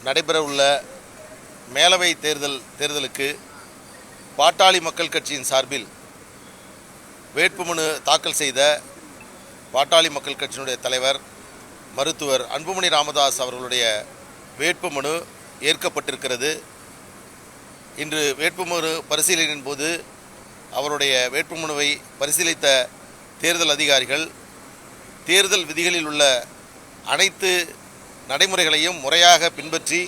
நடைபெறவுள்ள மேலவை தேர்தலுக்கு பாட்டாளி மக்கள் கட்சியின் சார்பில் வேட்புமனு தாக்கல் செய்த பாட்டாளி மக்கள் கட்சியினுடைய தலைவர் மருத்துவர் அன்புமணி ராமதாஸ் அவர்களுடைய வேட்புமனு ஏற்கப்பட்டிருக்கிறது. இன்று வேட்புமனு பரிசீலனையின் போது அவருடைய வேட்புமனுவை பரிசீலித்த தேர்தல் அதிகாரிகள் தேர்தல் விதிகளில் உள்ள அனைத்து நடைமுறைகளையும் முறையாக பின்பற்றி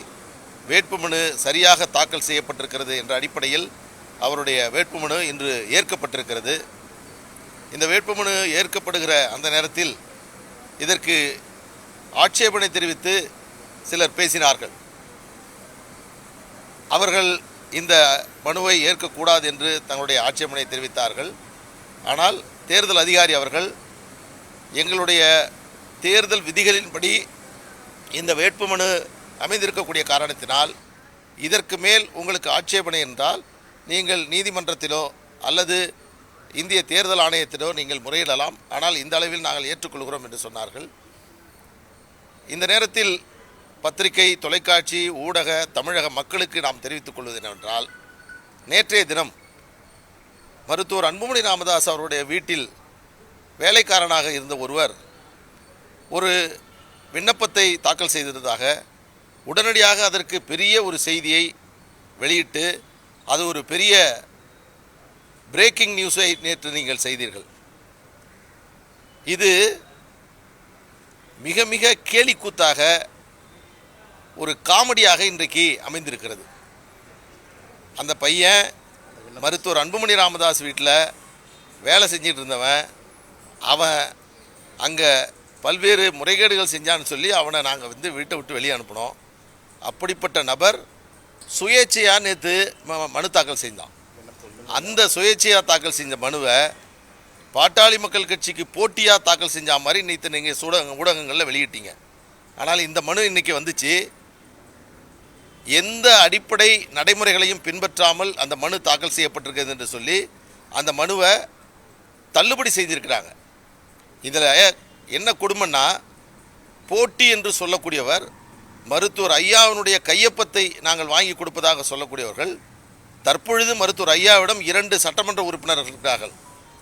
வேட்புமனு சரியாக தாக்கல் செய்யப்பட்டிருக்கிறது என்ற அடிப்படையில் அவருடைய வேட்புமனு இன்று ஏற்கப்பட்டிருக்கிறது. இந்த வேட்புமனு ஏற்கப்படுகிற அந்த நேரத்தில் இதற்கு ஆட்சேபனை தெரிவித்து சிலர் பேசினார்கள். அவர்கள் இந்த மனுவை ஏற்கக்கூடாது என்று தங்களுடைய ஆட்சேபனை தெரிவித்தார்கள். ஆனால் தேர்தல் அதிகாரி அவர்கள் எங்களுடைய தேர்தல் விதிகளின்படி இந்த வேட்புமனு அமைந்திருக்கக்கூடிய காரணத்தினால் இதற்கு மேல் உங்களுக்கு ஆட்சேபனை என்றால் நீங்கள் நீதிமன்றத்திலோ அல்லது இந்திய தேர்தல் ஆணையத்திலோ நீங்கள் முறையிடலாம், ஆனால் இந்த அளவில் நாங்கள் ஏற்றுக்கொள்கிறோம் என்று சொன்னார்கள். இந்த நேரத்தில் பத்திரிகை, தொலைக்காட்சி, ஊடக தமிழக மக்களுக்கு நாம் தெரிவித்துக் கொள்வது என்னவென்றால், நேற்றைய தினம் மருத்துவர் அன்புமணி ராமதாஸ் அவருடைய வீட்டில் வேலைக்காரனாக இருந்த ஒருவர் ஒரு விண்ணப்பத்தை தாக்கல் செய்ததாக உடனடியாக அதற்கு பெரிய ஒரு செய்தியை வெளியிட்டு அது ஒரு பெரிய பிரேக்கிங் நியூஸை நேற்று நீங்கள் செய்தீர்கள். இது மிக மிக கேலிக்கூத்தாக ஒரு காமெடியாக இன்றைக்கு அமைந்திருக்கிறது. அந்த பையன் மருத்துவர் அன்புமணி ராமதாஸ் வீட்டில் வேலை செஞ்சிட்டு இருந்தவன், அவன் அங்கே பல்வேறு முறைகேடுகள் செஞ்சான்னு சொல்லி அவனை நாங்கள் வீட்டை விட்டு வெளியே அனுப்பினோம். அப்படிப்பட்ட நபர் சுயேட்சையாக நேற்று மனு தாக்கல் செய்தான். அந்த சுயேட்சையாக தாக்கல் செஞ்ச மனுவை பாட்டாளி மக்கள் கட்சிக்கு போட்டியாக தாக்கல் செஞ்ச மாதிரி நேற்று நீங்கள் ஊடகங்களில் வெளியிட்டீங்க. ஆனால் இந்த மனு இன்றைக்கி வந்துச்சு. எந்த அடிப்படை நடைமுறைகளையும் பின்பற்றாமல் அந்த மனு தாக்கல் செய்யப்பட்டிருக்கிறது என்று சொல்லி அந்த மனுவை தள்ளுபடி செய்திருக்கிறாங்க. இதில் என்ன கொடுமைன்னா, போட்டி என்று சொல்லக்கூடியவர் மருத்துவர் ஐயாவினுடைய கையொப்பத்தை நாங்கள் வாங்கி கொடுப்பதாக சொல்லக்கூடியவர்கள் தற்பொழுது மருத்துவர் ஐயாவிடம் 2 சட்டமன்ற உறுப்பினர்கள் இருக்கிறார்கள்.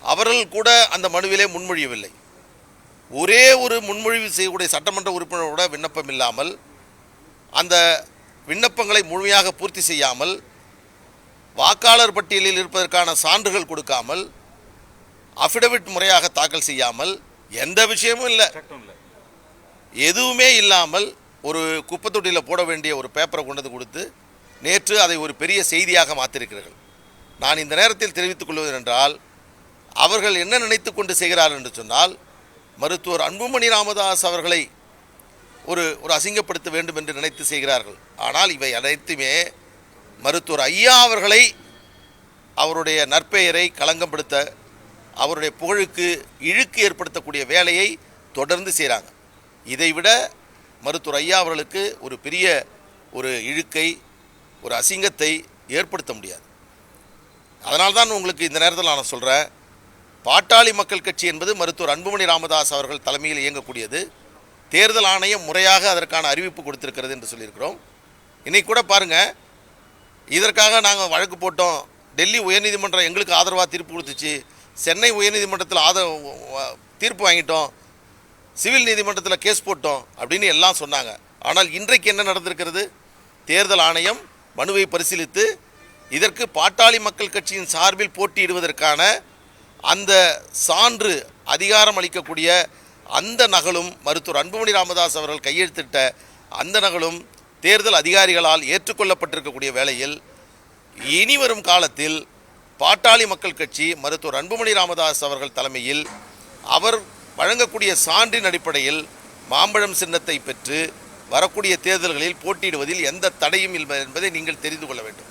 அவர்கள் கூட அந்த மனுவிலே முன்மொழியவில்லை. ஒரே ஒரு முன்மொழிவு செய்யக்கூடிய சட்டமன்ற உறுப்பினரோட விண்ணப்பம் இல்லாமல், அந்த விண்ணப்பங்களை முழுமையாக பூர்த்தி செய்யாமல், வாக்காளர் பட்டியலில் இருப்பதற்கான சான்றுகள் கொடுக்காமல், அஃபிடவிட் முறையாக தாக்கல் செய்யாமல், எந்த விஷயமும் இல்லை, எதுவுமே இல்லாமல் ஒரு குப்பத்தொட்டியில் போட வேண்டிய ஒரு பேப்பரை கொண்டு வந்து கொடுத்து நேற்று அதை ஒரு பெரிய செய்தியாக மாற்றிருக்கிறார்கள். நான் இந்த நேரத்தில் தெரிவித்துக் கொள்வது என்றால், அவர்கள் என்ன நினைத்து கொண்டு செய்கிறார்கள் என்று சொன்னால், மருத்துவர் அன்புமணி ராமதாஸ் அவர்களை ஒரு அசிங்கப்படுத்த வேண்டும் என்று நினைத்து செய்கிறார்கள். ஆனால் இவை அனைத்துமே மருத்துவர் ஐயா அவர்களை, அவருடைய நற்பெயரை களங்கப்படுத்த, அவருடைய புகழுக்கு இழுக்கு ஏற்படுத்தக்கூடிய வேலையை தொடர்ந்து செய்கிறாங்க. இதைவிட மருத்துவர் ஐயா அவர்களுக்கு ஒரு பெரிய ஒரு இழுக்கை, ஒரு அசிங்கத்தை ஏற்படுத்த முடியாது. அதனால்தான் உங்களுக்கு இந்த நேரத்தில் நான் சொல்கிறேன், பாட்டாளி மக்கள் கட்சி என்பது மருத்துவர் அன்புமணி ராமதாஸ் அவர்கள் தலைமையில் இயங்கக்கூடியது. தேர்தல் ஆணையம் முறையாக அதற்கான அறிவிப்பு கொடுத்திருக்கிறது என்று சொல்லியிருக்கிறோம். இன்றைக்கி கூட பாருங்கள், இதற்காக நாங்கள் வழக்கு போட்டோம், டெல்லி உயர்நீதிமன்றம் எங்களுக்கு ஆதரவாக தீர்ப்பு கொடுத்துச்சு, சென்னை உயர்நீதிமன்றத்தில் தீர்ப்பு வாங்கிட்டோம், சிவில் நீதிமன்றத்தில் கேஸ் போட்டோம் அப்படின்னு எல்லாம் சொன்னாங்க. ஆனால் இன்றைக்கு என்ன நடந்திருக்கிறது? தேர்தல் ஆணையம் மனுவை பரிசீலித்து இதற்கு பாட்டாளி மக்கள் கட்சியின் சார்பில் போட்டியிடுவதற்கான அந்த சான்று அதிகாரம் அளிக்கக்கூடிய அந்த நகலும், மருத்துவர் அன்புமணி ராமதாஸ் அவர்கள் கையெழுத்திட்ட அந்த நகலும் தேர்தல் அதிகாரிகளால் ஏற்றுக்கொள்ளப்பட்டிருக்கக்கூடிய வேளையில், இனி வரும் காலத்தில் பாட்டாளி மக்கள் கட்சி மருத்துவர் அன்புமணி ராமதாஸ் அவர்கள் தலைமையில் அவர் வழங்கக்கூடிய சான்றின் அடிப்படையில் மாம்பழம் சின்னத்தை பெற்று வரக்கூடிய தேர்தல்களில் போட்டியிடுவதில் எந்த தடையும் இல்லை என்பதை நீங்கள் தெரிந்து கொள்ள வேண்டும்.